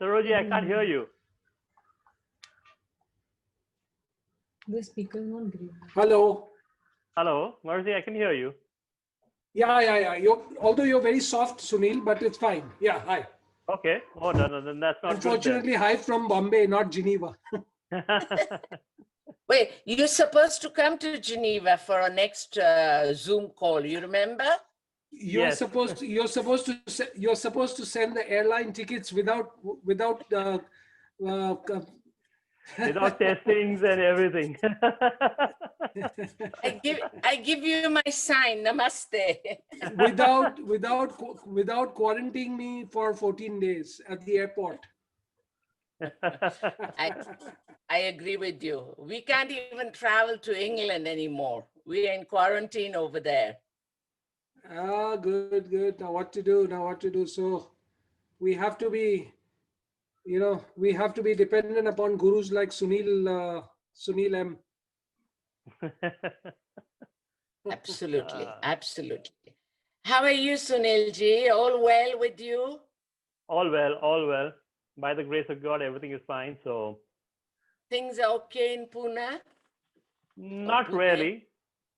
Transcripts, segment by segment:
Saroji, I can't hear you. The speaker is not great. Hello. Hello, Marzi, I can hear you. Yeah. Although you're very soft, Sunil, but it's fine. Yeah, hi. Okay. Oh, no, then that's not Unfortunately, hi from Bombay, not Geneva. good Wait, you're supposed to come to Geneva for our next Zoom call. You remember? You're Yes. supposed to send the airline tickets without Without testings and everything. I give you my sign. Namaste. without quarantining me for 14 days at the airport. I agree with you. We can't even travel to England anymore. We are in quarantine over there. Ah, good. Now what to do? So we have to be, we have to be dependent upon gurus like Sunil M. Absolutely. How are you, Sunilji? All well with you? All well. By the grace of God, everything is fine. So Things are okay in Pune? not really.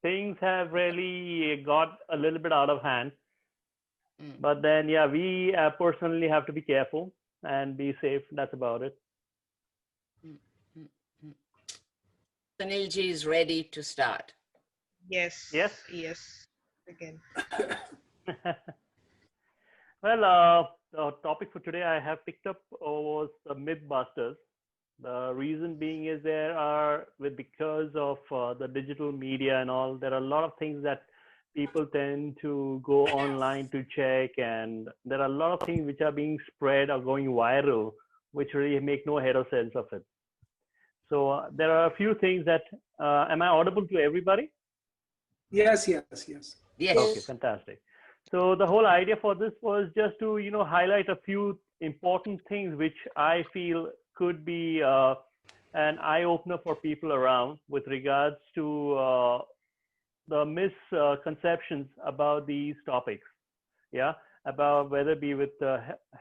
Things have really got a little bit out of hand. But then, yeah, we personally have to be careful and be safe. That's about it. Sunilji is ready to start. Yes. Again. Well, the topic for today I have picked up was the Mythbusters. The reason being is because of the digital media and all, there are a lot of things that people tend to go online to check, and there are a lot of things which are being spread or going viral, which really make no head or sense of it. So there are a few things that, am I audible to everybody? Yes. Okay, fantastic. So the whole idea for this was just to, highlight a few important things which I feel could be an eye-opener for people around with regards to the misconceptions about these topics. Yeah, about whether it be with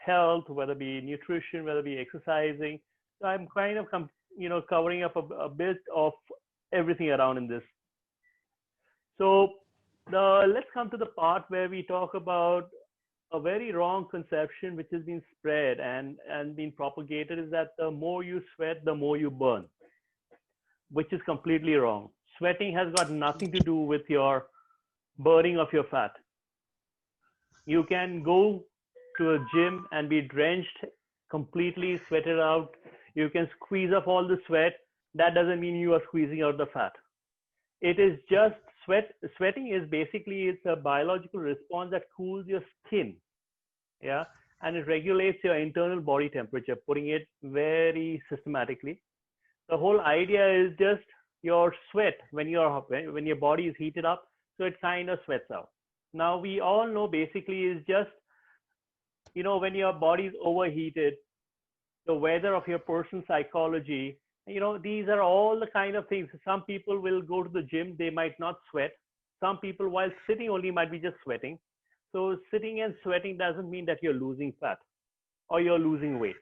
health, whether it be nutrition, whether it be exercising. So I'm kind of, covering up a bit of everything around in this. So let's come to the part where we talk about a very wrong conception which has been spread and been propagated, is that the more you sweat, the more you burn, which is completely wrong. Sweating has got nothing to do with your burning of your fat. You can go to a gym and be drenched, completely sweated out. You can squeeze up all the sweat. That doesn't mean you are squeezing out the fat. It is just sweating is basically, it's a biological response that cools your skin. Yeah. And it regulates your internal body temperature, putting it very systematically. The whole idea is just your sweat when your body is heated up, so it kind of sweats out. Now we all know basically is just, when your body is overheated, the weather of your person's psychology, these are all the kind of things. Some people will go to the gym, they might not sweat. Some people while sitting only might be just sweating. So sitting and sweating doesn't mean that you're losing fat or you're losing weight.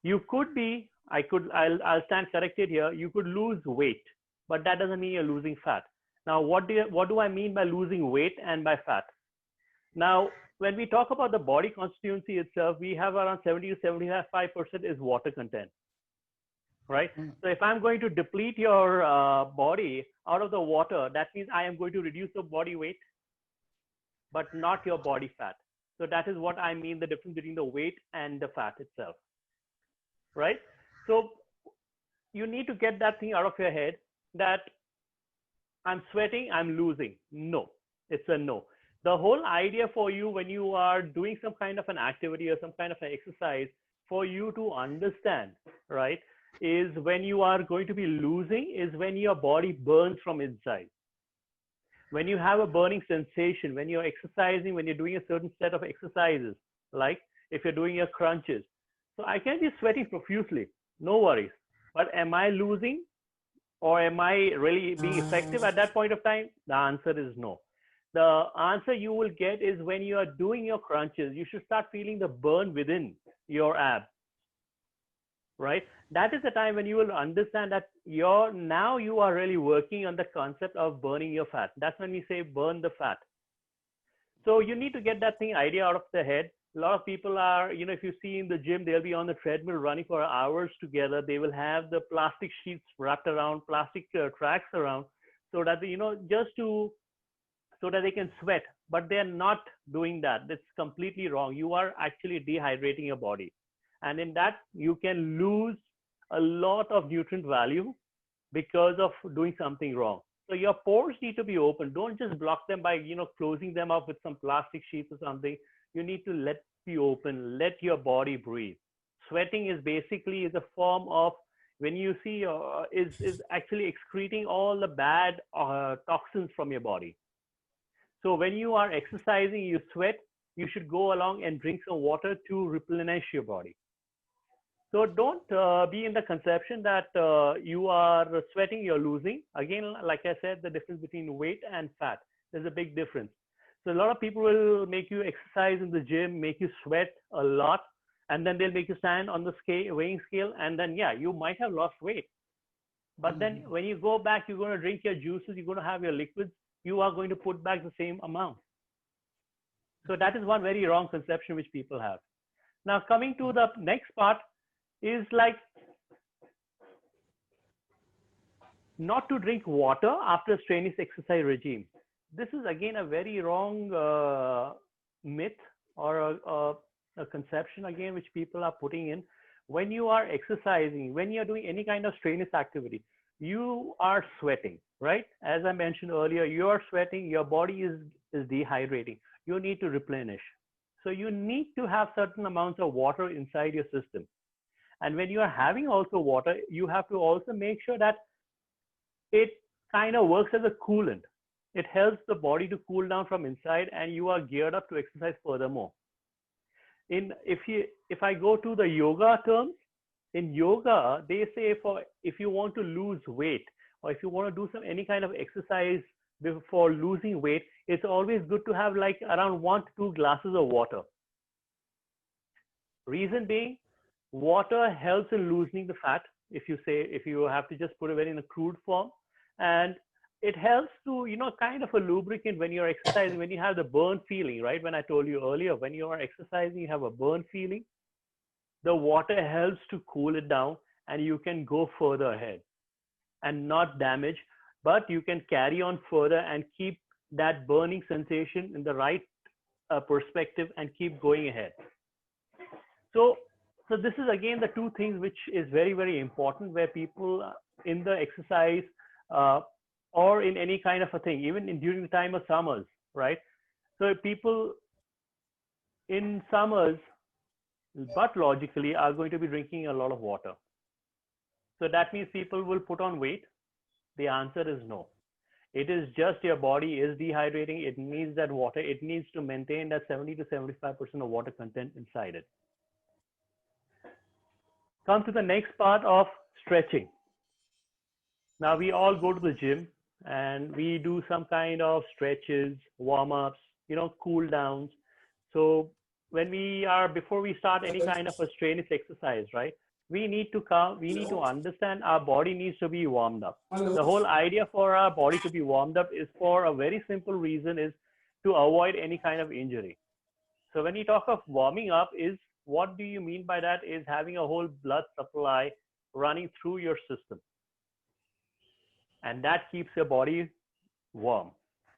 You could be, I'll stand corrected here. You could lose weight, but that doesn't mean you're losing fat. Now, what do I mean by losing weight and by fat? Now, when we talk about the body constituency itself, we have around 70 to 75% is water content, right? So if I'm going to deplete your body out of the water, that means I am going to reduce your body weight, but not your body fat. So that is what I mean, the difference between the weight and the fat itself, right? So you need to get that thing out of your head that I'm sweating, I'm losing. No, it's a no. The whole idea for you when you are doing some kind of an activity or some kind of an exercise, for you to understand, right, is when you are going to be losing is when your body burns from inside. When you have a burning sensation, when you're exercising, when you're doing a certain set of exercises, like if you're doing your crunches. So I can be sweating profusely, no worries. But am I losing or am I really being effective at that point of time? The answer is no. The answer you will get is when you are doing your crunches, you should start feeling the burn within your abs. right? That is the time when you will understand that now you are really working on the concept of burning your fat. That's when we say burn the fat. So you need to get that idea out of the head. A lot of people are, if you see in the gym, they'll be on the treadmill running for hours together. They will have the plastic sheets wrapped around, plastic tracks around, so that, so that they can sweat. But they're not doing that. That's completely wrong. You are actually dehydrating your body. And in that, you can lose a lot of nutrient value because of doing something wrong. So your pores need to be open. Don't just block them by, closing them up with some plastic sheets or something. You need to let be open, let your body breathe. Sweating is basically a form of, when you see, is actually excreting all the bad toxins from your body. So when you are exercising, you sweat, you should go along and drink some water to replenish your body. So don't be in the conception that you are sweating, you're losing. Again, like I said, the difference between weight and fat, there's a big difference. So a lot of people will make you exercise in the gym, make you sweat a lot, and then they'll make you stand on the weighing scale, and then, yeah, you might have lost weight. But then when you go back, you're going to drink your juices, you're going to have your liquids, you are going to put back the same amount. So that is one very wrong conception which people have. Now, coming to the next part is like not to drink water after a strenuous exercise regime. This is again a very wrong myth or a conception again which people are putting in. When you are exercising, when you're doing any kind of strenuous activity, you are sweating, right? As I mentioned earlier, you are sweating, your body is dehydrating. You need to replenish. So you need to have certain amounts of water inside your system. And when you are having also water, you have to also make sure that it kind of works as a coolant. It helps the body to cool down from inside, and you are geared up to exercise furthermore. If I go to the yoga terms, in yoga, they say if you want to lose weight, or if you want to do any kind of exercise before losing weight, it's always good to have like around 1 to 2 glasses of water. Reason being, water helps in loosening the fat, if you have to just put it in a crude form, and it helps to, kind of a lubricant when you're exercising, when you have the burn feeling, right? When I told you earlier, when you are exercising, you have a burn feeling. The water helps to cool it down, and you can go further ahead and not damage, but you can carry on further and keep that burning sensation in the right perspective and keep going ahead. So this is again the two things which is very, very important, where people in the exercise or in any kind of a thing, even during the time of summers, right? So people in summers, but logically, are going to be drinking a lot of water. So that means people will put on weight. The answer is no. It is just your body is dehydrating. It needs that water. It needs to maintain that 70 to 75% of water content inside it. Come to the next part of stretching. Now we all go to the gym and we do some kind of stretches, warm-ups, cool downs. So before we start any kind of a strenuous exercise, right? We need to understand our body needs to be warmed up. The whole idea for our body to be warmed up is for a very simple reason, is to avoid any kind of injury. So when you talk of warming up, what do you mean by that? Is having a whole blood supply running through your system. And that keeps your body warm.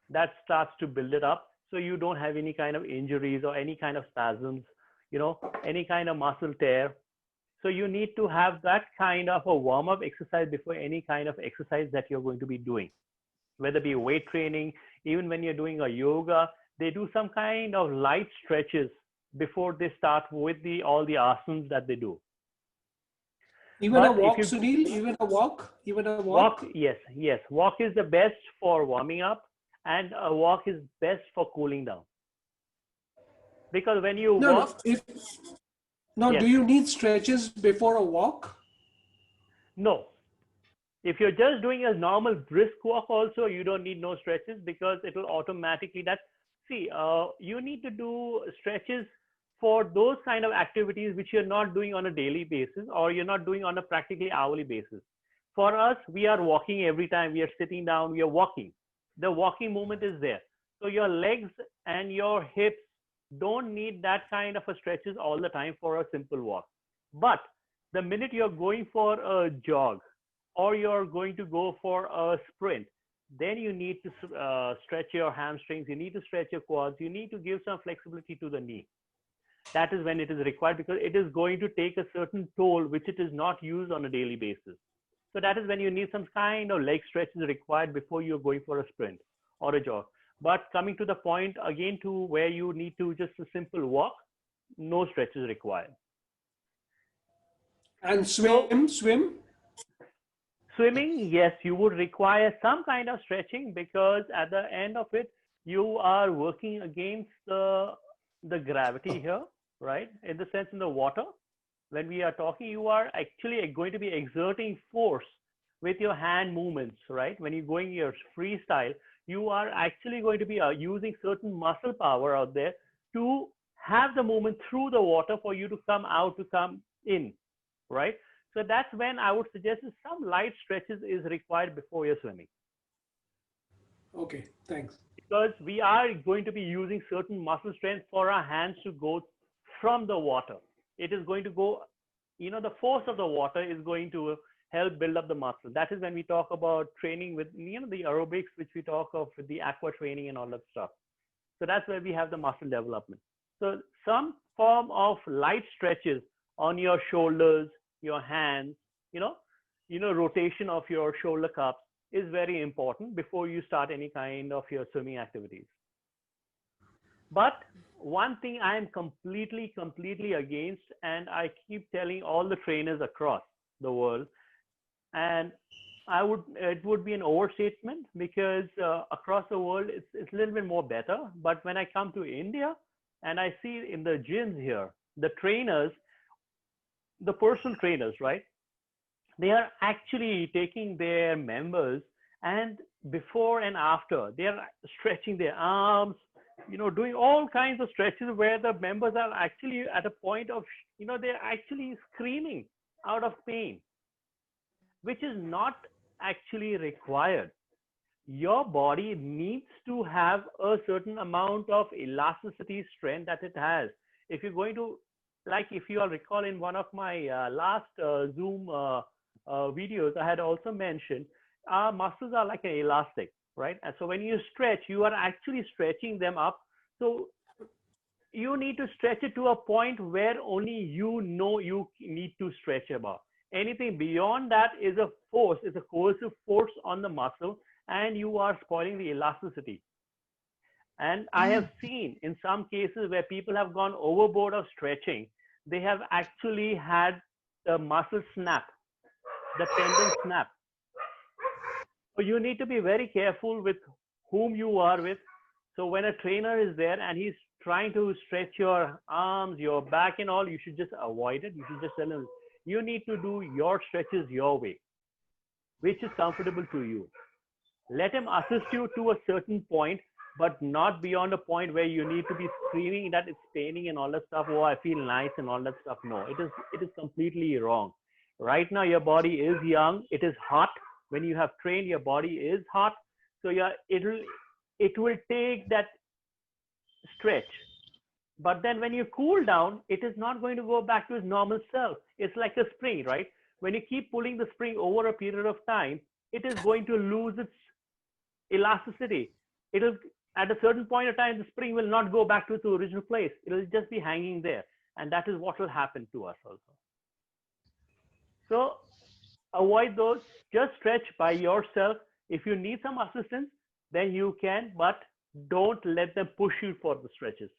That starts to build it up, so you don't have any kind of injuries or any kind of spasms, any kind of muscle tear. So you need to have that kind of a warm-up exercise before any kind of exercise that you're going to be doing, whether it be weight training, even when you're doing a yoga, they do some kind of light stretches before they start with all the asanas that they do. Even a walk, Sunil, even a walk? Walk, yes. Walk is the best for warming up, and a walk is best for cooling down. Because when you walk... Do you need stretches before a walk? No. If you're just doing a normal brisk walk also, you don't need no stretches, because it will automatically you need to do stretches for those kind of activities which you're not doing on a daily basis or you're not doing on a practically hourly basis. For us, we are walking every time we are sitting down, we are walking. The walking movement is there. So your legs and your hips don't need that kind of a stretches all the time for a simple walk. But the minute you're going for a jog or you're going to go for a sprint, then you need to stretch your hamstrings, you need to stretch your quads, you need to give some flexibility to the knee. That is when it is required, because it is going to take a certain toll which it is not used on a daily basis. So that is when you need some kind of leg stretches required before you're going for a sprint or a jog. But coming to the point again to where you need to just a simple walk, no stretches required. And swim? Swimming, yes, you would require some kind of stretching, because at the end of it, you are working against the gravity here, right? In the sense in the water, when we are talking, you are actually going to be exerting force with your hand movements, right? When you're going your freestyle, you are actually going to be using certain muscle power out there to have the movement through the water for you to come out, to come in, right? So that's when I would suggest some light stretches is required before you're swimming. Okay, thanks. Because we are going to be using certain muscle strength for our hands to go from the water. It is going to go, the force of the water is going to help build up the muscle. That is when we talk about training with, the aerobics, which we talk of with the aqua training and all that stuff. So that's where we have the muscle development. So some form of light stretches on your shoulders, your hands, rotation of your shoulder cups is very important before you start any kind of your swimming activities. But one thing I am completely against, and I keep telling all the trainers across the world, and it would be an overstatement, because across the world it's a little bit more better. But when I come to India and I see in the gyms here, the trainers, the personal trainers, right? They are actually taking their members, and before and after, they are stretching their arms, doing all kinds of stretches where the members are actually at a point of, they're actually screaming out of pain, which is not actually required. Your body needs to have a certain amount of elasticity strength that it has. If you're going to, like if you all recall in one of my last Zoom videos, I had also mentioned our muscles are like an elastic, right? And so when you stretch, you are actually stretching them up. So you need to stretch it to a point where only you need to stretch about. Anything beyond that is a force, is a coercive force on the muscle, and you are spoiling the elasticity. And I have seen in some cases where people have gone overboard of stretching, they have actually had the muscle snap, the tendon snap. So you need to be very careful with whom you are with. So when a trainer is there and he's trying to stretch your arms, your back and all, you should just avoid it. You should just tell him, you need to do your stretches your way, which is comfortable to you. Let him assist you to a certain point, but not beyond a point where you need to be screaming that it's paining and all that stuff. Oh, I feel nice and all that stuff. No, it is completely wrong. Right now, your body is young. It is hot. When you have trained, your body is hot. So it will take that stretch. But then when you cool down, it is not going to go back to its normal self. It's like a spring, right? When you keep pulling the spring over a period of time, it is going to lose its elasticity. It'll, at a certain point of time, the spring will not go back to its original place. It'll just be hanging there. And that is what will happen to us also. So avoid those. Just stretch by yourself. If you need some assistance, then you can, but don't let them push you for the stretches.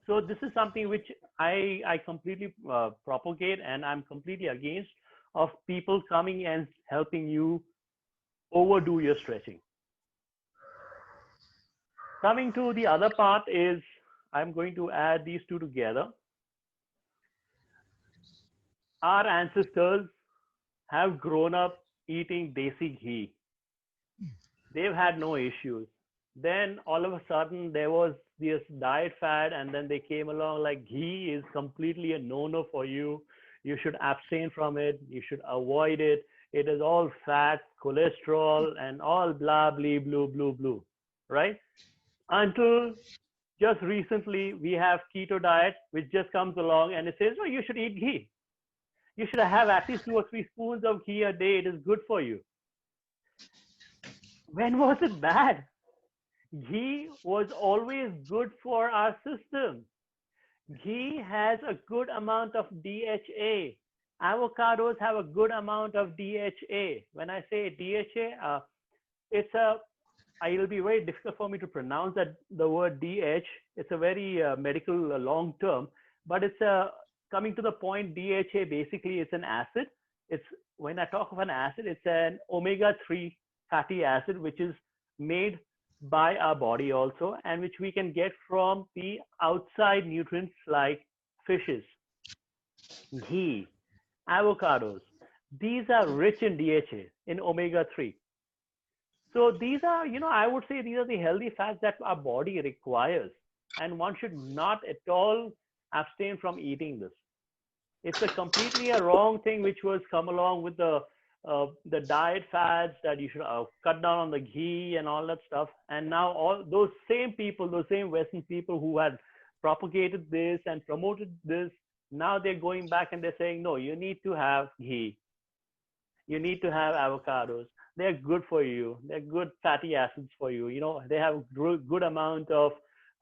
So this is something which I completely propagate, and I'm completely against of people coming and helping you overdo your stretching. Coming to the other part is, I'm going to add these two together. Our ancestors have grown up eating desi ghee. They've had no issues. Then all of a sudden there was this diet fad, and then they came along like ghee is completely a no-no for you. You should abstain from it. You should avoid it. It is all fat, cholesterol, and all blah, blah, blue, blue, blue, right? Until just recently, we have keto diet, which just comes along and it says, no, you should eat ghee. You should have at least 2 or 3 spoons of ghee a day. It is good for you. When was it bad? Ghee was always good for our system. Ghee has a good amount of DHA. Avocados have a good amount of DHA. When I say DHA, it'll be very difficult for me to pronounce the word DH. It's a very medical long term, but it's coming to the point. DHA basically is an acid. When I talk of an acid, it's an omega-3 fatty acid, which is made by our body also, and which we can get from the outside nutrients like fishes, ghee, avocados. These are rich in DHA, in omega-3. So these are, I would say these are the healthy fats that our body requires, and one should not at all abstain from eating this. It's a completely a wrong thing which was come along with the diet fads, that you should cut down on the ghee and all that stuff. And now all those same people, those same Western people who had propagated this and promoted this, now they're going back and they're saying, no, you need to have ghee. You need to have avocados. They're good for you. They're good fatty acids for you. They have good amount of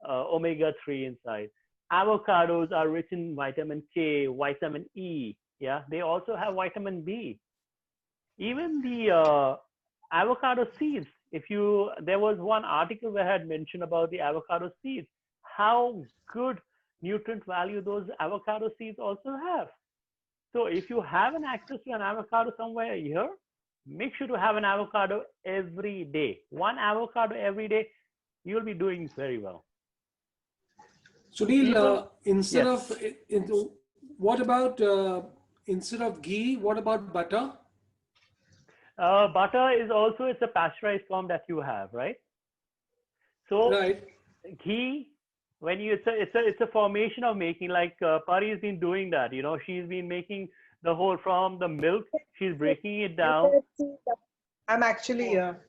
omega-3 inside. Avocados are rich in vitamin K, vitamin E. Yeah, they also have vitamin B. Even the avocado seeds. There was one article where I had mentioned about the avocado seeds, how good nutrient value those avocado seeds also have. So if you have an access to an avocado somewhere here, make sure to have an avocado every day. One avocado every day, you'll be doing very well. Sunil, Yes. what about instead of ghee, what about butter? Butter is also, it's a pasteurized form that you have, right? So Right. ghee, it's a formation of making, like Pari has been doing that. She's been making the whole from the milk. She's breaking it down. I'm actually here.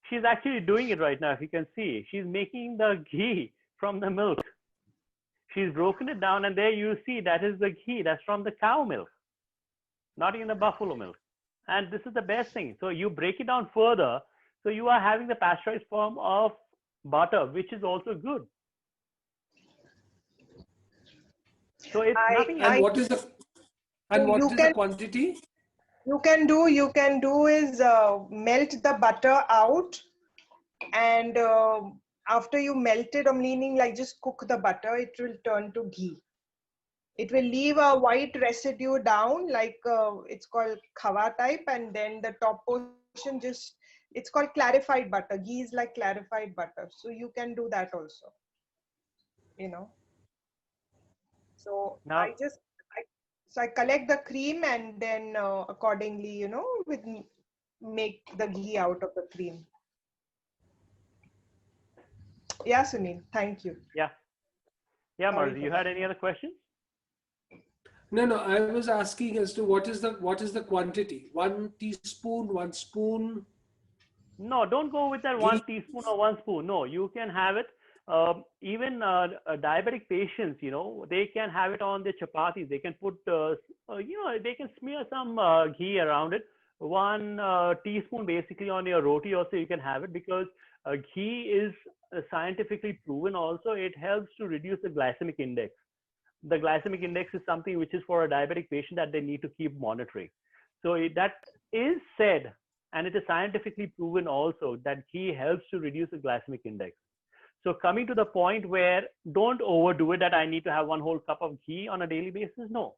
She's actually doing it right now. If you can see, she's making the ghee from the milk. She's broken it down, and there you see that is the ghee. That's from the cow milk, not even the buffalo milk. And this is the best thing. So you break it down further. So you are having the pasteurized form of butter, which is also good. So it's nothing. And what is the quantity? You can do is melt the butter out, and after you melt it, or meaning like just cook the butter, it will turn to ghee. It will leave a white residue down, like it's called khawa type, and then the top portion it's called clarified butter. Ghee is like clarified butter, so you can do that also. So Now, I collect the cream, and then accordingly, make the ghee out of the cream. Yeah, Sunil, thank you. yeah, Marzi, you had any other questions? No, I was asking as to what is the quantity? 1 teaspoon, 1 spoon? No, don't go with that 1 teaspoon or 1 spoon. No, you can have it. Even diabetic patients, they can have it on their chapatis. They can put, they can smear some ghee around it. 1 teaspoon basically on your roti also you can have it, because ghee is scientifically proven also. It helps to reduce the glycemic index. The glycemic index is something which is for a diabetic patient that they need to keep monitoring. So that is said, and it is scientifically proven also, that ghee helps to reduce the glycemic index. So coming to the point where don't overdo it, that I need to have 1 whole cup of ghee on a daily basis. No,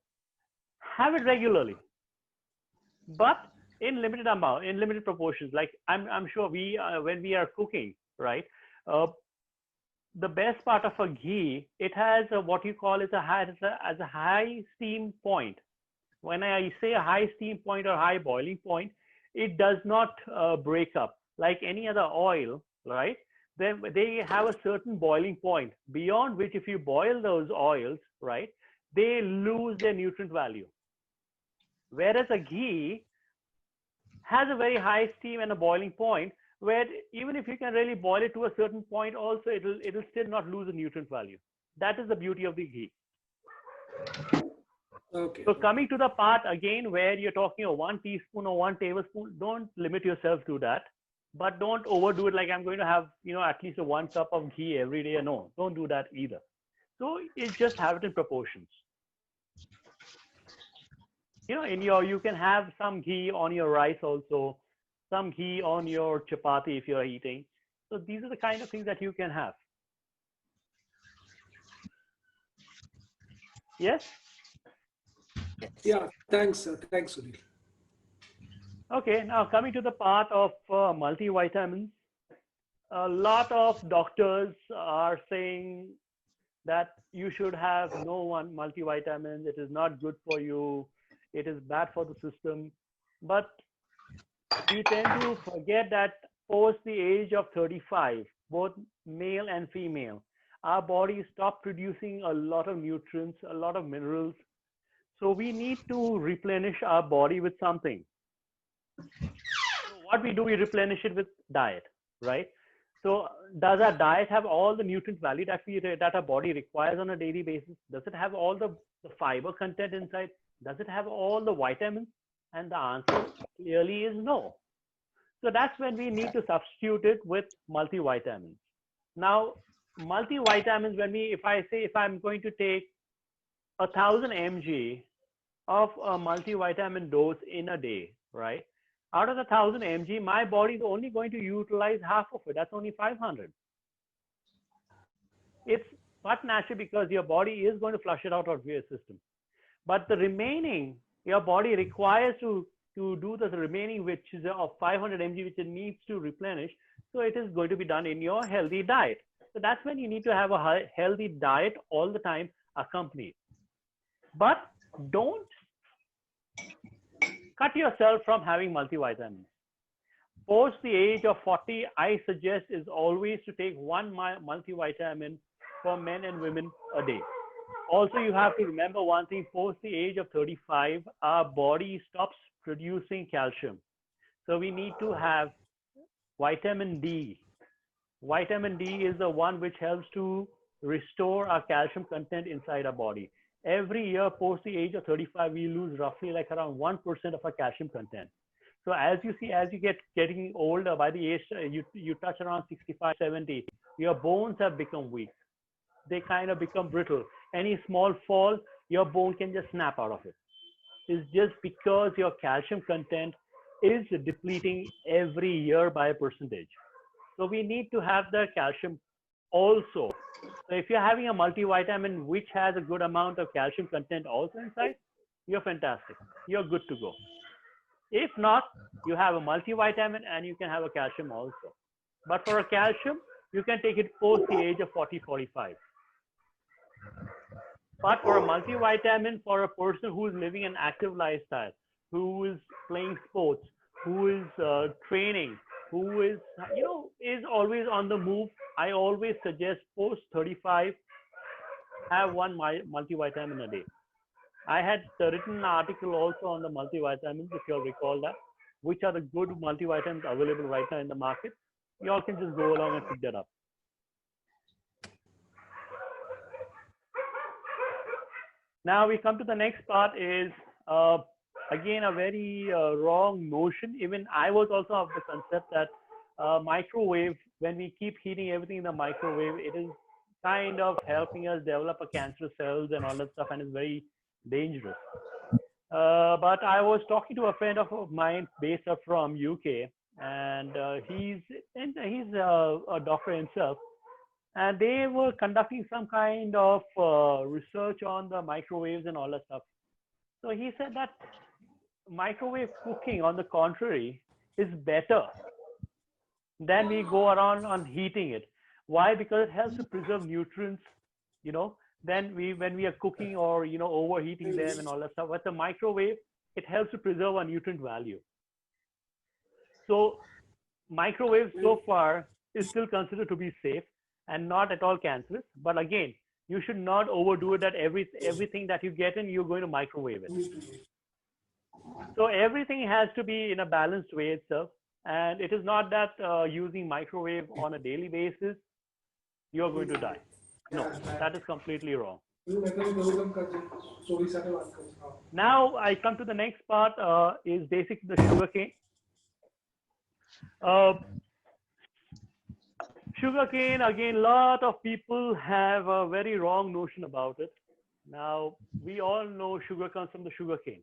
have it regularly, but in limited amount, in limited proportions. Like I'm sure when we are cooking, right? The best part of a ghee, it has what you call as a high steam point. When I say a high steam point or high boiling point, it does not break up like any other oil, right? then they have a certain boiling point beyond which if you boil those oils, right, they lose their nutrient value. Whereas a ghee has a very high steam and a boiling point where even if you can really boil it to a certain point also, it'll still not lose the nutrient value. That is the beauty of the ghee. Okay. So coming to the part again where you're talking of 1 teaspoon or 1 tablespoon, don't limit yourself to that, but don't overdo it like I'm going to have, at least a 1 cup of ghee every day. No, don't do that either. So it's just have it in proportions. You can have some ghee on your rice also, some ghee on your chapati if you're eating. So these are the kind of things that you can have. Yes? Yeah, thanks. Thanks, Sunil. Okay, now coming to the part of multivitamins. A lot of doctors are saying that you should have no one multivitamins. It is not good for you. It is bad for the system. But we tend to forget that post the age of 35, both male and female, our bodies stop producing a lot of nutrients, a lot of minerals. So we need to replenish our body with something. So what we do, we replenish it with diet, right? So does our diet have all the nutrient value that our body requires on a daily basis? Does it have all the fiber content inside? Does it have all the vitamins? And the answer clearly is no. So that's when we need to substitute it with multivitamins. Now, multivitamins, if I'm going to take 1,000 mg of a multivitamin dose in a day, right? Out of the 1,000 mg, my body is only going to utilize half of it. That's only 500. It's but natural because your body is going to flush it out of your system. But the remaining, your body requires to do the remaining, which is of 500 mg, which it needs to replenish. So it is going to be done in your healthy diet. So that's when you need to have a healthy diet all the time accompanied. But don't cut yourself from having multivitamins. Post the age of 40, I suggest is always to take 1 multivitamin for men and women a day. Also, you have to remember one thing, post the age of 35, our body stops producing calcium. So we need to have vitamin D. Vitamin D is the one which helps to restore our calcium content inside our body. Every year post the age of 35, we lose roughly like around 1% of our calcium content. So as you see, as you getting older, by the age you touch around 65, 70, your bones have become weak. They kind of become brittle. Any small fall, your bone can just snap out of it. It's just because your calcium content is depleting every year by a percentage. So we need to have the calcium also. So if you're having a multivitamin which has a good amount of calcium content also inside, you're fantastic. You're good to go. If not, you have a multivitamin and you can have a calcium also. But for a calcium, you can take it post the age of 40, 45. But for a multivitamin, for a person who is living an active lifestyle, who is playing sports, who is training, who is, is always on the move, I always suggest post 35, have 1 multivitamin a day. I had written an article also on the multivitamins, if you'll recall that, which are the good multivitamins available right now in the market. You all can just go along and pick that up. Now we come to the next part is, again, a very wrong notion. Even I was also of the concept that microwave, when we keep heating everything in the microwave, it is kind of helping us develop a cancer cells and all that stuff, and it's very dangerous. But I was talking to a friend of mine based up from UK, and he's a doctor himself, and they were conducting some kind of research on the microwaves and all that stuff. So he said that microwave cooking, on the contrary, is better than we go around on heating it. Why? Because it helps to preserve nutrients, then when we are cooking or, overheating them and all that stuff. With the microwave, it helps to preserve our nutrient value. So microwaves so far is still considered to be safe and not at all cancerous. But again, you should not overdo it that everything that you get in, you're going to microwave it. So everything has to be in a balanced way itself. And it is not that using microwave on a daily basis, you're going to die. No, that is completely wrong. Now I come to the next part, is basically the sugarcane. Sugarcane, again, a lot of people have a very wrong notion about it. Now, we all know sugar comes from the sugarcane.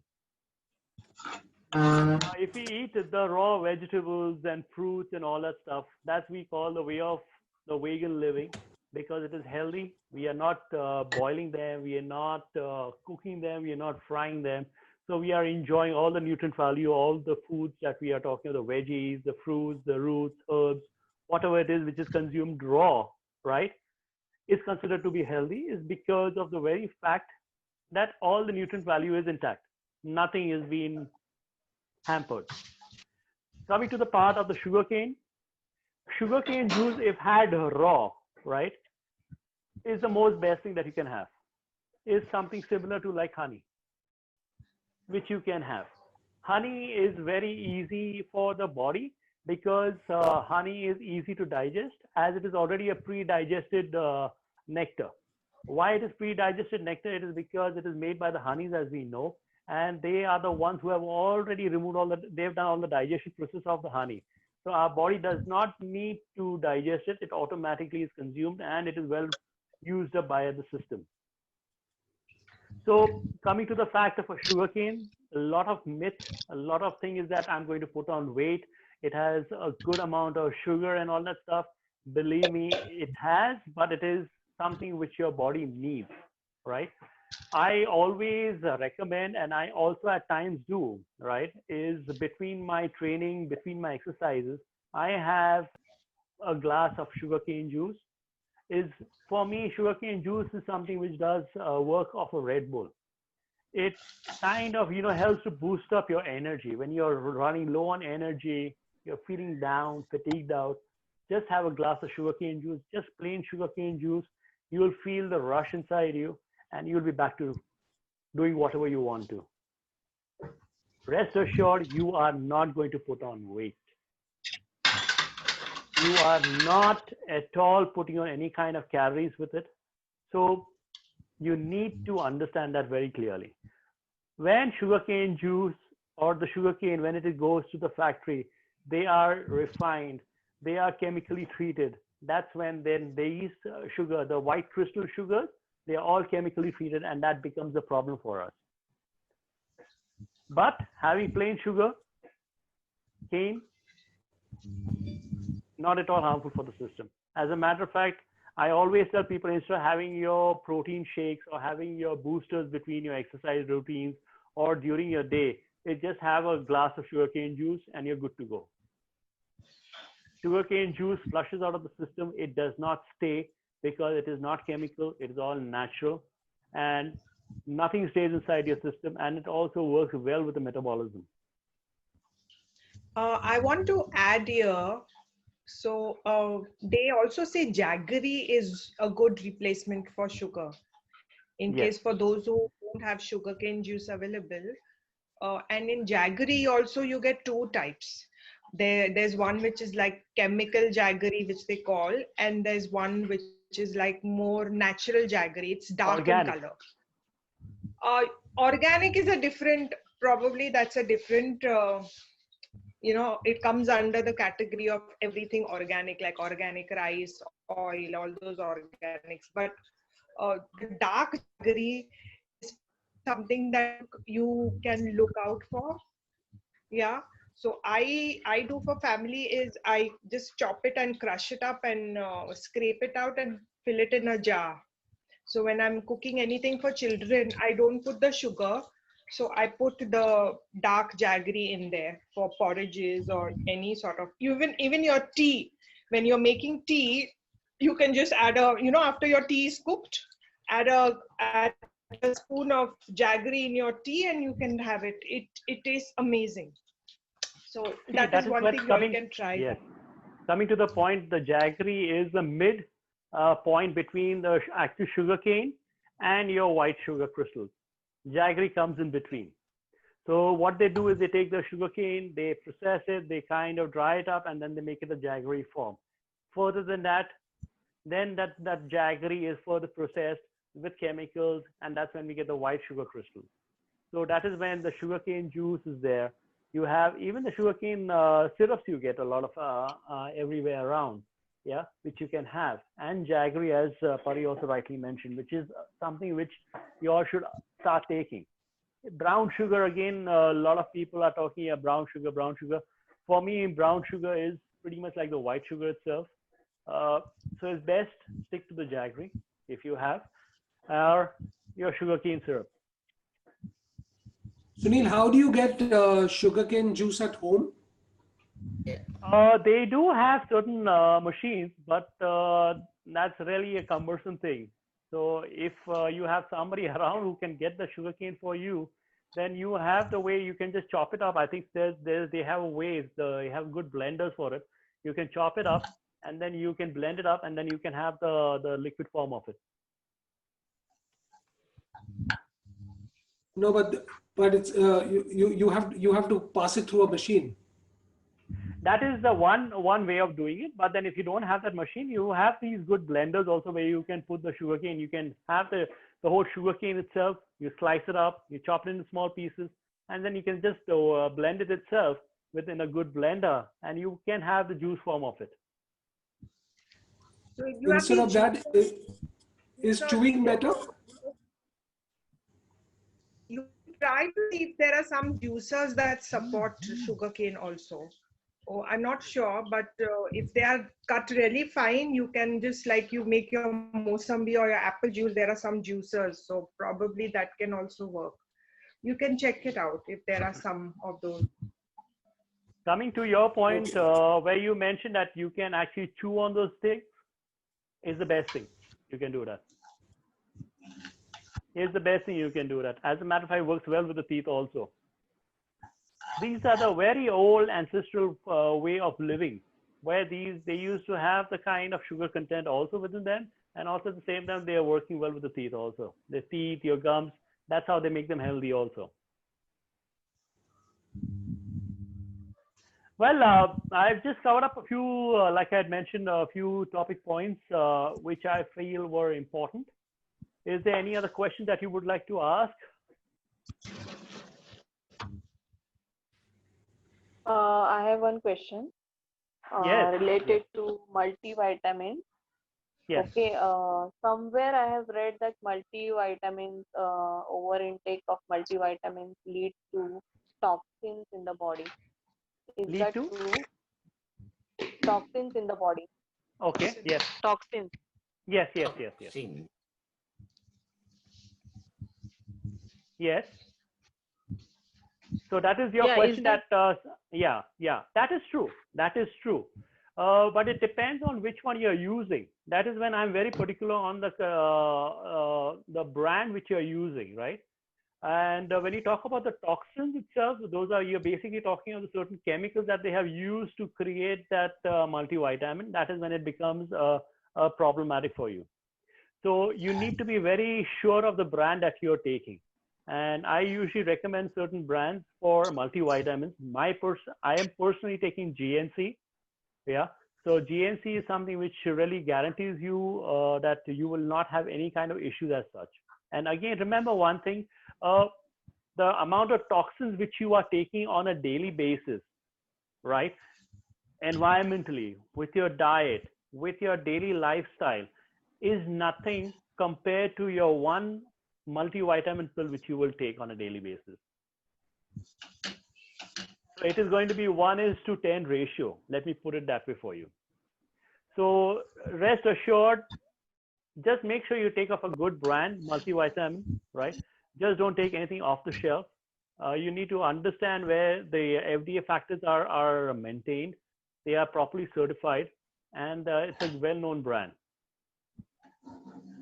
If we eat the raw vegetables and fruits and all that stuff, that we call the way of the vegan living, because it is healthy. We are not boiling them, we are not cooking them, we are not frying them. So we are enjoying all the nutrient value, all the foods that we are talking about, the veggies, the fruits, the roots, herbs, whatever it is which is consumed raw, right, is considered to be healthy, is because of the very fact that all the nutrient value is intact. Nothing is being hampered. Coming to the part of the sugarcane juice, if had raw, right, is the most best thing that you can have. Is something similar to like honey, which you can have. Honey is very easy for the body because honey is easy to digest, as it is already a pre-digested nectar. Why it is pre-digested nectar? It is because it is made by the honeys, as we know, and they are the ones who have already removed they've done all the digestion process of the honey. So our body does not need to digest it. It automatically is consumed and it is well used up by the system. So coming to the fact of a sugarcane, a lot of myth, a lot of thing is that I'm going to put on weight. It has a good amount of sugar and all that stuff. Believe me, it has, but it is something which your body needs, right? I always recommend, and I also at times do, right, is between my training, between my exercises, I have a glass of sugarcane juice. For me, sugarcane juice is something which does work of a Red Bull. It kind of, helps to boost up your energy. When you're running low on energy, you're feeling down, fatigued out, just have a glass of sugarcane juice, just plain sugarcane juice. You will feel the rush inside you and you'll be back to doing whatever you want to. Rest assured, you are not going to put on weight. You are not at all putting on any kind of calories with it. So you need to understand that very clearly. When sugarcane juice or the sugarcane, when it goes to the factory, they are refined, they are chemically treated. That's when then these sugar, the white crystal sugars, they are all chemically treated, and that becomes a problem for us. But having plain sugar cane, not at all harmful for the system. As a matter of fact, I always tell people, instead of having your protein shakes or having your boosters between your exercise routines or during your day, just have a glass of sugarcane juice and you're good to go. Sugarcane juice flushes out of the system. It does not stay because it is not chemical. It is all natural and nothing stays inside your system, and it also works well with the metabolism. I want to add here. So they also say jaggery is a good replacement for sugar. In case for those who don't have sugarcane juice available. And in jaggery also you get two types. There's one which is like chemical jaggery, which they call, and there's one which is like more natural jaggery. It's dark organic in color. Organic is a different, probably that's a different, it comes under the category of everything organic, like organic rice, oil, all those organics. But the dark jaggery is something that you can look out for. Yeah. So I do for family is I just chop it and crush it up and scrape it out and fill it in a jar. So when I'm cooking anything for children, I don't put the sugar. So I put the dark jaggery in there for porridges or any sort of, even your tea. When you're making tea, you can just add after your tea is cooked, add a spoon of jaggery in your tea and you can have it. It tastes amazing. So that is one thing you can try. Yes. Coming to the point, the jaggery is the mid point between the actual sugar cane and your white sugar crystals. Jaggery comes in between. So what they do is they take the sugar cane, they process it, they kind of dry it up, and then they make it a jaggery form. Further than that, then that jaggery is further processed with chemicals, and that's when we get the white sugar crystals. So that is when the sugarcane juice is there. You have even the sugarcane syrups you get a lot of everywhere around, yeah, which you can have. And jaggery, as Pari also rightly mentioned, which is something which you all should start taking. Brown sugar, again, a lot of people are talking about brown sugar, brown sugar. For me, brown sugar is pretty much like the white sugar itself. So it's best stick to the jaggery if you have, or your sugarcane syrup. Sunil, how do you get sugarcane juice at home? They do have certain machines, but that's really a cumbersome thing. So if you have somebody around who can get the sugarcane for you, then you have the way you can just chop it up. I think they have ways, they have good blenders for it. You can chop it up and then you can blend it up and then you can have the liquid form of it. No, but it's you have to pass it through a machine. That is the one way of doing it. But then if you don't have that machine, you have these good blenders also where you can put the sugarcane. You can have the whole sugarcane itself. You slice it up, you chop it into small pieces, and then you can just blend it itself within a good blender, and you can have the juice form of it. So you Instead of that, is chewing better? You try to see if there are some juicers that support sugarcane also. Oh, I'm not sure, but if they are cut really fine, you can just like you make your Mosambi or your apple juice, there are some juicers. So probably that can also work. You can check it out if there are some of those. Coming to your point, where you mentioned that you can actually chew on those sticks, is the best thing. You can do that. Is the best thing you can do that. As a matter of fact, it works well with the teeth also. These are the very old ancestral way of living, where they used to have the kind of sugar content also within them, and also at the same time they are working well with the teeth also. The teeth, your gums, that's how they make them healthy also. Well, I've just covered up a few, like I had mentioned, a few topic points which I feel were important. Is there any other question that you would like to ask? I have one question Yes. related to multivitamin. Yes. Okay, somewhere I have read that multivitamins, over intake of multivitamins lead to toxins in the body. Is Lead that to? true? Toxins in the body. Okay. Yes. Toxins. Yes. Yes. So that is your Yeah, question. is that Yeah, that is true. That is true. But it depends on which one you're using. That is when I'm very particular on the brand which you're using, right? And when you talk about the toxins itself, you're basically talking about the certain chemicals that they have used to create that multivitamin. That is when it becomes problematic for you. So you need to be very sure of the brand that you're taking. And I usually recommend certain brands for multivitamins. I am personally taking GNC. Yeah. So GNC is something which really guarantees you that you will not have any kind of issues as such. And again, remember one thing, the amount of toxins which you are taking on a daily basis, right? Environmentally, with your diet, with your daily lifestyle, is nothing compared to your one multivitamin pill which you will take on a daily basis. So it is going to be 1:10 ratio. Let me put it that way for you. So rest assured, just make sure you take off a good brand multivitamin, right? Just don't take anything off the shelf. You need to understand where the FDA factors are maintained. They are properly certified, and it's a well-known brand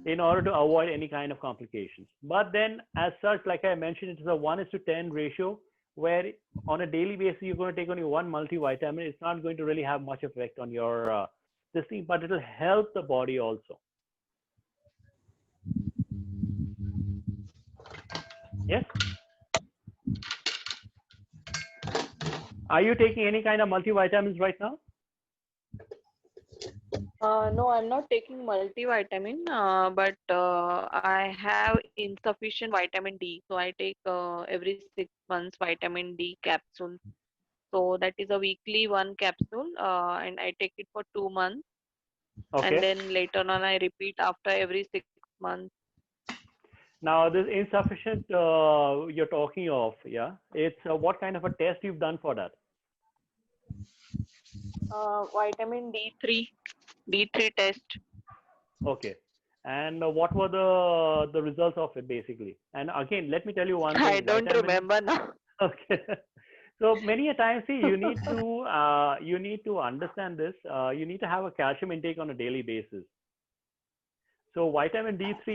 in order to avoid any kind of complications. But then as such, like I mentioned, it is a 1:10 ratio. where on a daily basis you're going to take only one multivitamin, it's not going to really have much effect on your this thing, but it'll help the body also. Yes. Are you taking any kind of multivitamins right now? No, I'm not taking multivitamin, but I have insufficient vitamin D. So I take every 6 months vitamin D capsule. So that is a weekly one capsule, and I take it for 2 months, and Okay. then later on I repeat after every 6 months. Now this insufficient you're talking of, yeah, it's what kind of a test you've done for that? Vitamin D3 test. Okay. And what were the results of it basically? And again, let me tell you one I thing. don't remember now. Okay. So many a time, see, you need to understand this. You need to have a calcium intake on a daily basis. So vitamin D3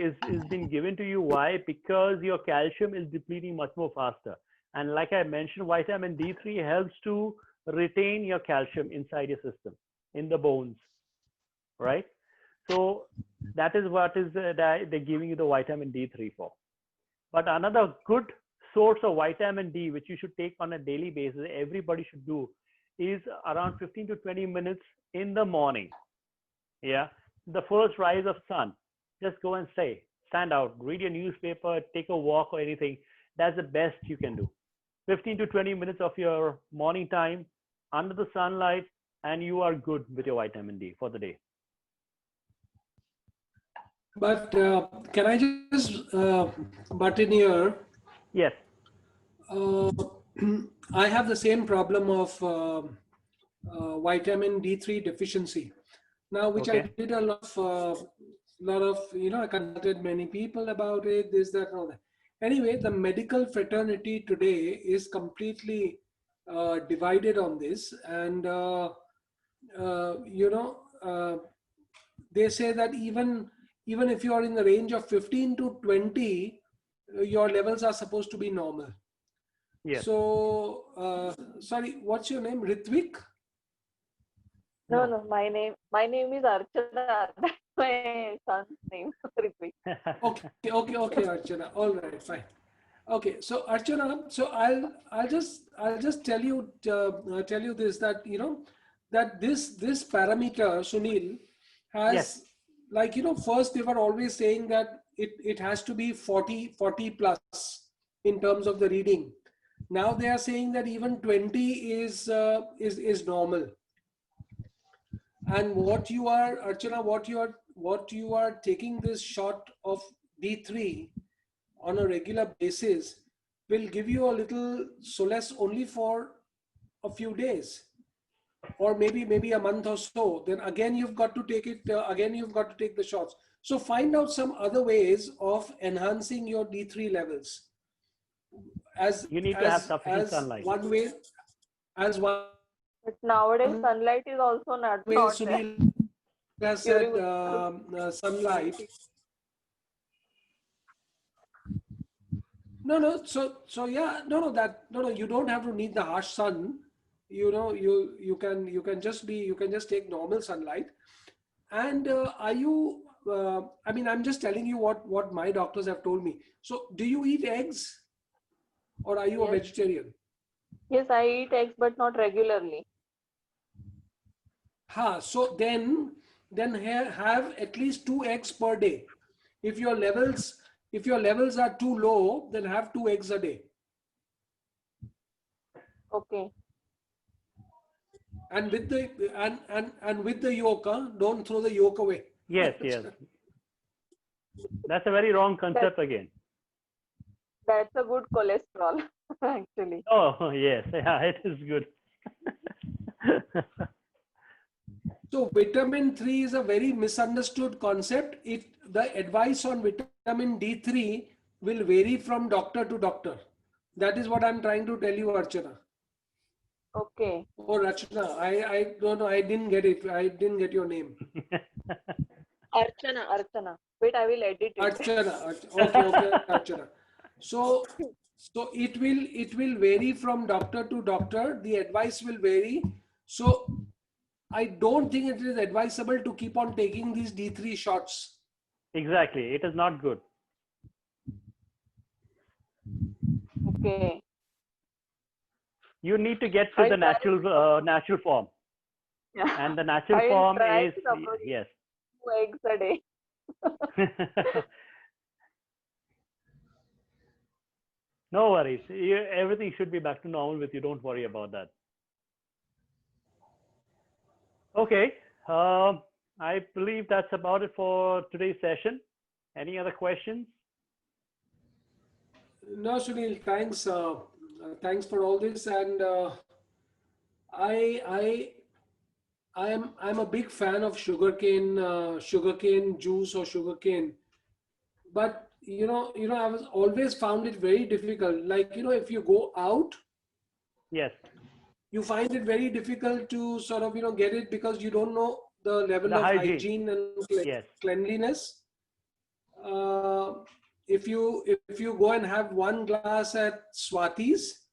is been given to you. Why? Because your calcium is depleting much more faster. And like I mentioned, vitamin D3 helps to retain your calcium inside your system, in the bones, right? So that is what is they're giving you the vitamin D3 for. But another good source of vitamin D, which you should take on a daily basis, everybody should do, is around 15 to 20 minutes in the morning. Yeah, the first rise of sun. Just go and stand out, read your newspaper, take a walk or anything. That's the best you can do. 15 to 20 minutes of your morning time under the sunlight, and you are good with your vitamin D for the day. But can I just butt in here? Yes. I have the same problem of vitamin D3 deficiency. Now, which I did a lot of, I consulted many people about it, this, that, and all that. Anyway, the medical fraternity today is completely divided on this. And, they say that even if you are in the range of 15 to 20, your levels are supposed to be normal. Yes. So, sorry, what's your name? Ritvik? No, my name is Archana. That's my son's name, Ritvik. Okay, Archana. All right, fine. Okay, so Archana, so I'll just tell you this, that that this parameter, Sunil, has, like, first they were always saying that it has to be 40 plus in terms of the reading. Now they are saying that even 20 is normal. And what you are, Archana, what you are taking this shot of D3 on a regular basis will give you a little solace only for a few days, or maybe a month or so. Then again you've got to take it. Again you've got to take the shots. So find out some other ways of enhancing your D3 levels. You need to have sufficient sunlight. One way, as one. But nowadays sunlight is also not Way Sunil has said sunlight. No. So yeah, no. You don't have to need the harsh sun. You can just take normal sunlight. And are you? I mean, I'm just telling you what my doctors have told me. So, do you eat eggs, or are you a vegetarian? Yes, I eat eggs, but not regularly. So then have at least 2 eggs per day. If your levels are too low, then have 2 eggs a day. Okay. And with the and with the yolk, don't throw the yolk away. Yes. That's a very wrong concept again. That's a good cholesterol, actually. Oh yes, yeah, it is good. So vitamin 3 is a very misunderstood concept. The advice on vitamin D3 will vary from doctor to doctor. That is what I'm trying to tell you, Archana. Okay. Oh, Archana, I don't know. I didn't get it. I didn't get your name. Archana. Wait, I will edit it. Archana. Okay, Archana. So So it will vary from doctor to doctor. The advice will vary. So I don't think it is advisable to keep on taking these D3 shots. Exactly. It is not good. Okay. You need to get to I'll the try natural form. Yeah. And the natural I'll form try is, to support yes. 2 eggs a day. No worries. Everything should be back to normal with you. Don't worry about that. Okay. I believe that's about it for today's session. Any other questions? No, Sunil, thanks. Thanks for all this. And I I'm a big fan of sugarcane juice or sugarcane. But I was always found it very difficult. Like, if you go out, Yes. you find it very difficult to sort of, get it because you don't know the level The of hygiene. hygiene and Yes. cleanliness. Uh, if you go and have one glass at Swati's,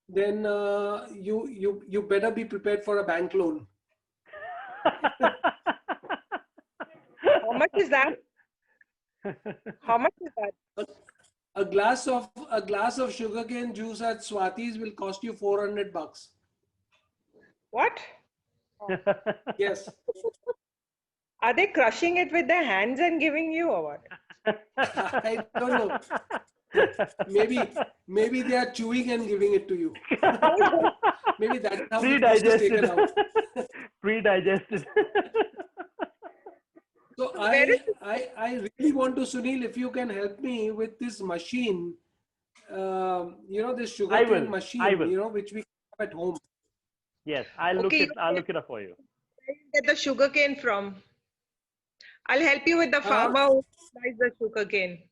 then you better be prepared for a bank loan. How much is that? How much is that? A glass of sugarcane juice at Swati's will cost you $400. What? Yes. Are they crushing it with their hands and giving you or what? I don't know. Maybe they are chewing and giving it to you. Maybe that's how the juice is taken out. Pre-digested. So I really want to, Sunil, if you can help me with this machine, this sugarcane machine, which we have at home. Yes, I'll look it up for you. Where you get the sugarcane from? I'll help you with the farmer who supplies the sugarcane.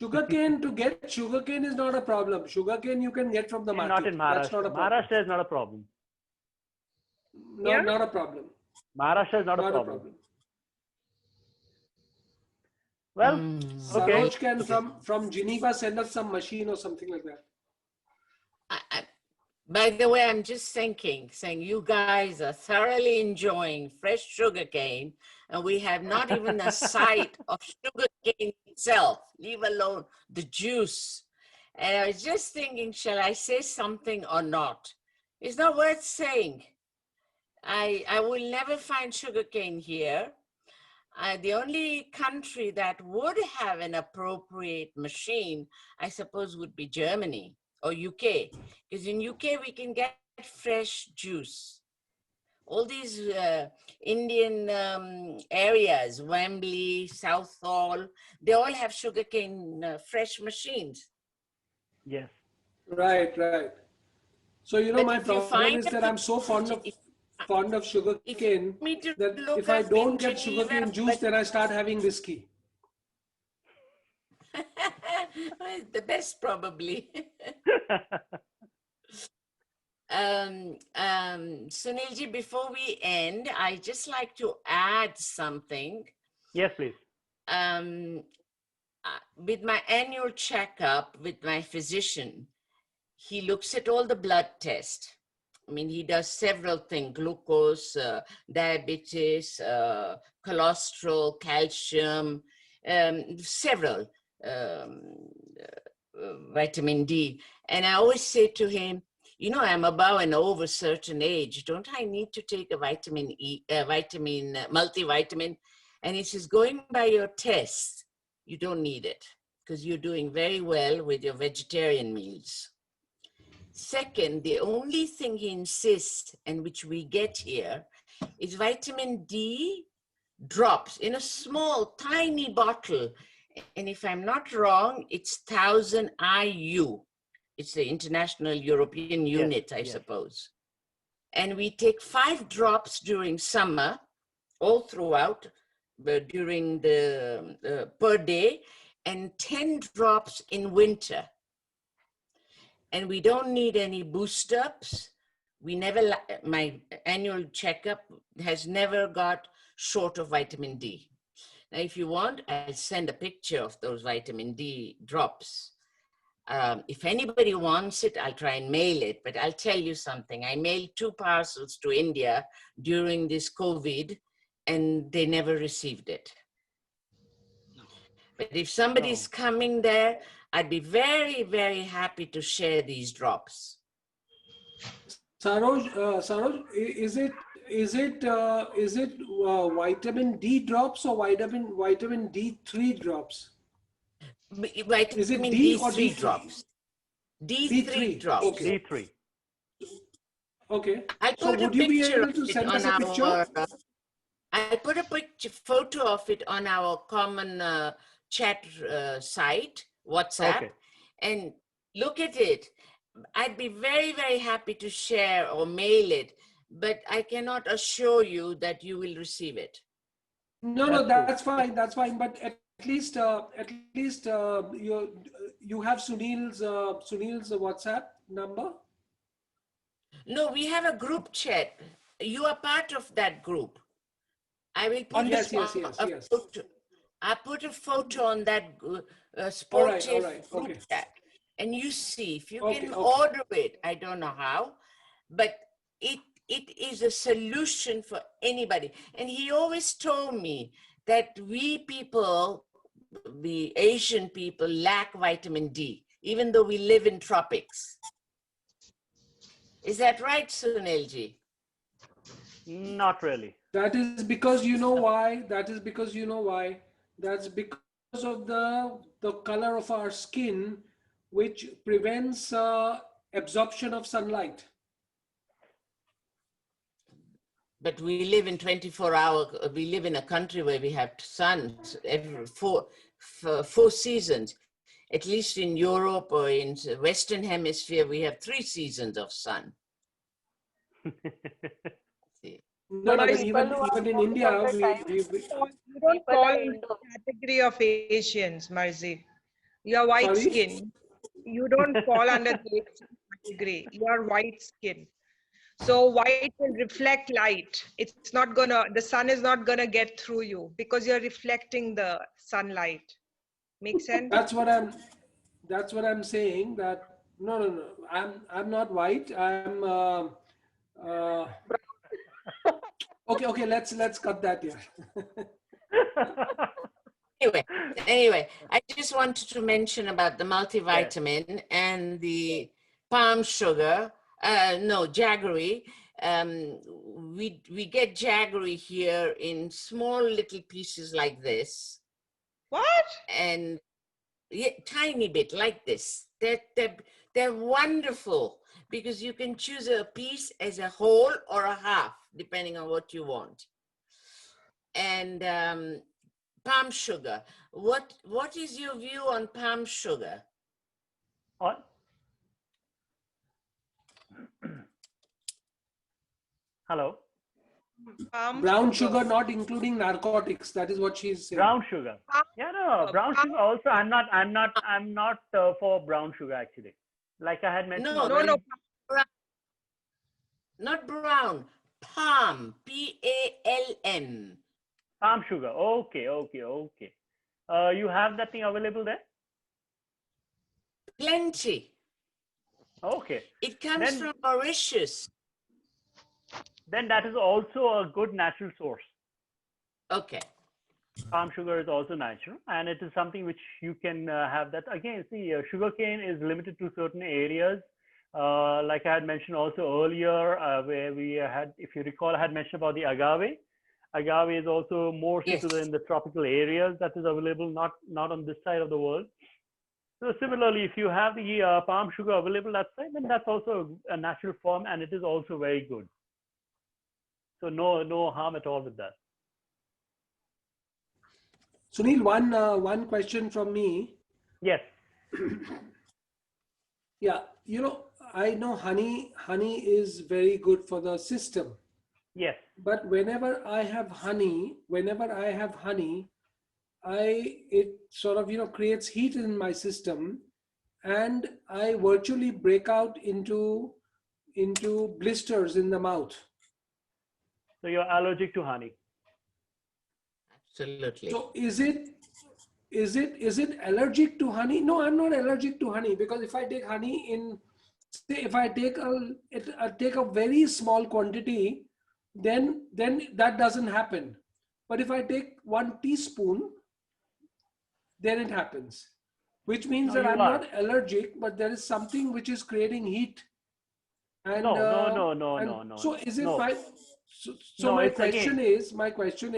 Sugarcane, to get sugarcane is not a problem. Sugarcane you can get from the market. Not in Maharashtra. That's not a problem. Maharashtra is not a problem. No, Yeah? not a problem. Maharashtra is not a problem. Well, okay. Saroj can from Geneva send us some machine or something like that. By the way, I'm just saying you guys are thoroughly enjoying fresh sugarcane, and we have not even a sight of sugarcane itself, leave alone the juice. And I was just thinking, shall I say something or not? It's not worth saying. I will never find sugarcane here. The only country that would have an appropriate machine, I suppose, would be Germany or UK, because in UK we can get fresh juice. All these Indian areas, Wembley, Southall, they all have sugarcane fresh machines. Yes. Right. So my problem is that I'm so fond of sugarcane that if I don't get sugarcane juice, then I start having whiskey. The best, probably. Sunilji, before we end, I just like to add something. Yes, please. With my annual checkup with my physician, he looks at all the blood tests. I mean, he does several things: glucose, diabetes, cholesterol, calcium, several, vitamin D. And I always say to him, I'm above and over a certain age. Don't I need to take a multivitamin? And he says, going by your tests, you don't need it because you're doing very well with your vegetarian meals. Second, the only thing he insists, and which we get here, is vitamin D drops in a small, tiny bottle. And if I'm not wrong, it's 1000 IU. It's the International European Unit, I suppose. And we take 5 drops during summer, all throughout, during the per day, and 10 drops in winter. And we don't need any boost ups. My annual checkup has never got short of vitamin D. Now, if you want, I'll send a picture of those vitamin D drops. If anybody wants it, I'll try and mail it, but I'll tell you something. I mailed 2 parcels to India during this COVID and they never received it. But if somebody's coming there, I'd be very, very happy to share these drops. Saroj, is it vitamin D drops or vitamin D3 drops? Vitamin Is it D or D3 D3? drops. D3 drops. Okay. D3. Okay. I So put a would you be picture able to of it send us on a picture? I put a photo of it on our common chat site, WhatsApp, Okay. and look at it. I'd be very, very happy to share or mail it, but I cannot assure you that you will receive it. No, That's that's fine. That's fine. But at least you have Sunil's WhatsApp number. No, we have a group chat. You are part of that group. I will put Yes. photo. I put a photo on that All right. group Okay. chat, and you see if you Okay, can okay. order it. I don't know how, but it is a solution for anybody. And he always told me that we people, the Asian people, lack vitamin D, even though we live in tropics. Is that right, Sunilji? not really. That is because you know why. That's because of the color of our skin, which prevents absorption of sunlight. But we live in 24-hour, we live in a country where we have sun every four seasons. At least in Europe or in the Western Hemisphere, we have 3 seasons of sun. No, But but I- even in India, You don't People fall are into indoor. the category of Asians, Marzi. You are white Sorry? skin. You don't fall under the Asian category. You are white skin. So white will reflect light. It's not gonna, the sun is not gonna get through you because you're reflecting the sunlight. Make sense? that's what I'm saying. That no. I'm not white. I'm okay. Let's cut that here. Anyway, I just wanted to mention about the multivitamin and the palm sugar. No, jaggery. We get jaggery here in small little pieces like this, What? and tiny bit like this. They're wonderful because you can choose a piece as a whole or a half, depending on what you want. And palm sugar. What is your view on palm sugar? What? Hello? Brown sugar, not including narcotics. That is what she's saying. Brown sugar. Yeah, no, brown sugar also. I'm not for brown sugar actually. Like I had mentioned. No, already. not brown. Palm, PALM. Palm sugar. Okay. You have that thing available there? Plenty. Okay. It comes from Mauritius. Then that is also a good natural source. Okay. Palm sugar is also natural, and it is something which you can have that. Again, see, sugarcane is limited to certain areas. Like I had mentioned also earlier, where we had, if you recall, I had mentioned about the agave. Agave is also more suitable in the tropical areas that is available, not on this side of the world. So similarly, if you have the palm sugar available that side, then that's also a natural form, and it is also very good. So no harm at all with that. Sunil, one question from me. Yes. Yeah, I know honey is very good for the system. Yes. But whenever I have honey, it sort of creates heat in my system, and I virtually break out into blisters in the mouth. So you're allergic to honey. Absolutely. So is it is it allergic to honey? No, I'm not allergic to honey, because if I take honey in, say, if I take a very small quantity, then that doesn't happen. But if I take 1 teaspoon, then it happens, which means No, that you I'm are. not allergic, but there is something which is creating heat. And No, no, no, no, and no, no, so is it no. my so No, my it's question again. is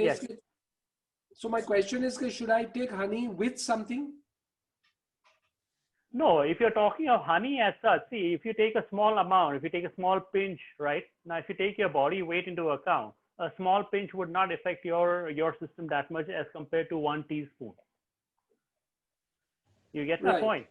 Yes. so my question is, should I take honey with something? No, if you're talking of honey as such, see, if you take a small amount, if you take a small pinch, right? Now, if you take your body weight into account, a small pinch would not affect your system that much as compared to 1 teaspoon. You get my Right. point?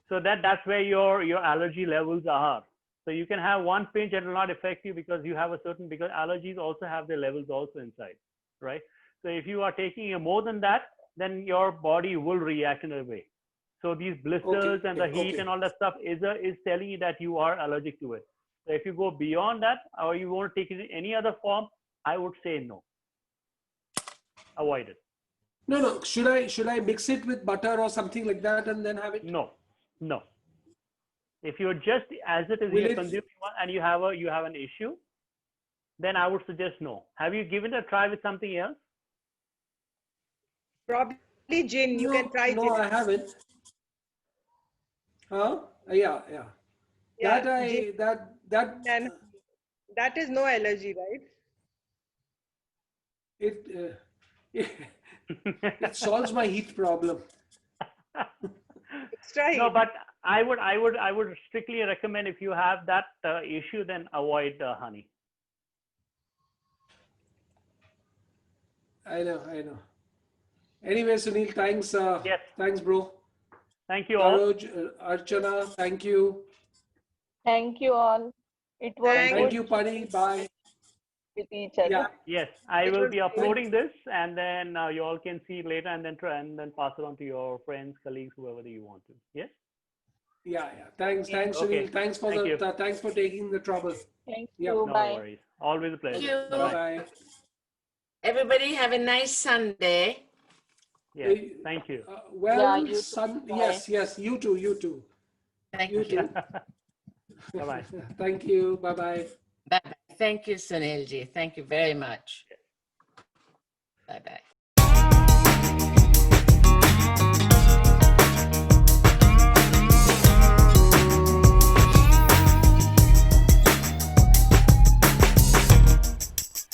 So that's where your allergy levels are. So you can have 1 pinch and it will not affect you because you have a certain, because allergies also have their levels also inside, right? So if you are taking more than that, then your body will react in a way. So these blisters and the heat and all that stuff is telling you that you are allergic to it. So if you go beyond that, or you want to take it in any other form, I would say no. Avoid it. No. Should I mix it with butter or something like that and then have it? No. If you're just as it is, Will you're it- consuming one and you have an issue, then I would suggest no. Have you given it a try with something else? Probably gin. You can try No, gin. I haven't. Huh? Yeah. Yeah, gin That and that is no allergy, right? it it solves my heat problem. Extra heat. No, but I would strictly recommend, if you have that issue, then avoid honey. I know. Anyway, Sunil, thanks. Yes. Thanks, bro. Thank you all. Saroj, Archana, thank you. Thank you all. It was Thank Thank good you, Pani. Bye. with each other. Yeah. Yes, I It will was be great. uploading this, and then you all can see it later, and then pass it on to your friends, colleagues, whoever you want to. Yes. Yeah. Thanks, Yeah. Okay. Sunil. Thanks for Thank you. thanks for taking the trouble. Thank Yeah. you. No Bye. worries. Always a pleasure. you. Bye bye. Bye. Everybody have a nice Sunday. Yes. Thank you. Well, Yeah, you too. son. Bye. Yes. You too. Thank You you. too. Bye bye. Thank you. Bye. Bye-bye. Thank you, Sunilji. Thank you very much. Bye-bye.